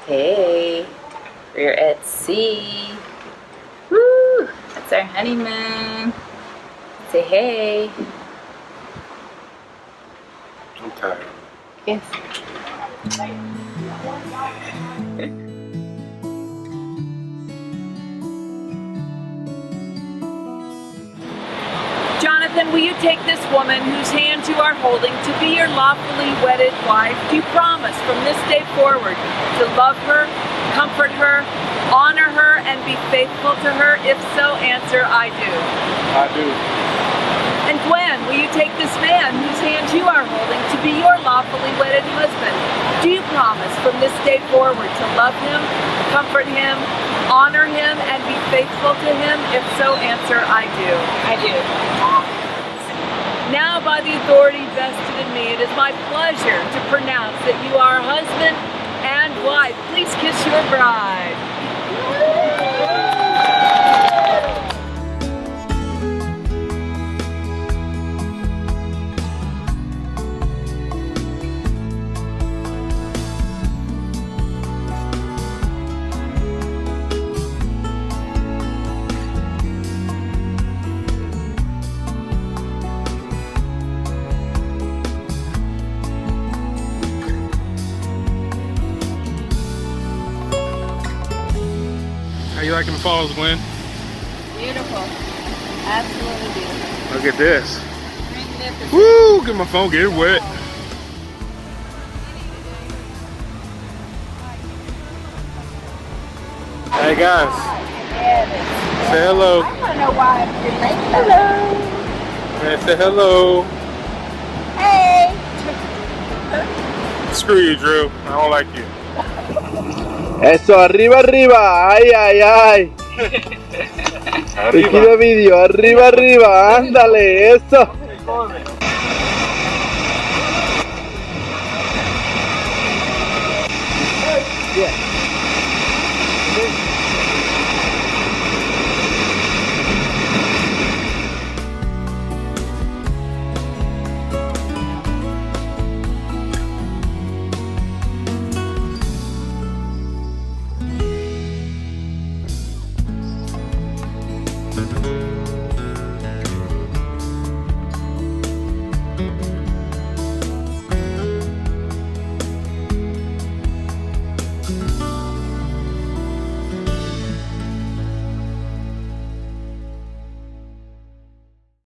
Hey, we're at sea. Woo! That's our honeymoon. Say hey. I'm tired. Yes. Jonathan, will you take this woman whose hand you are holding to be your lawfully wedded wife? Do you promise from this day forward to love her, comfort her, honor her, and be faithful to her? If so, answer, I do. I do. And Gwen, will you take this man whose hand you are holding to be your lawfully wedded husband? Do you promise from this day forward to love him, comfort him, honor him, and be faithful to him? If so, answer, I do. I do. Now, by the authority vested in me, it is my pleasure to pronounce that you are husband and wife. Please kiss your bride. How you liking the falls, Gwen? Beautiful. Absolutely beautiful. Look at this. Magnificent. Woo! Get my phone getting wet. Hey guys, say hello. I don't know why I'm here. Hello. Man, say hello. Hey. Screw you, Drew. I don't like you. Eso, arriba, arriba, ay, ay, ay. Te quiero vídeo, arriba, arriba, ándale, eso.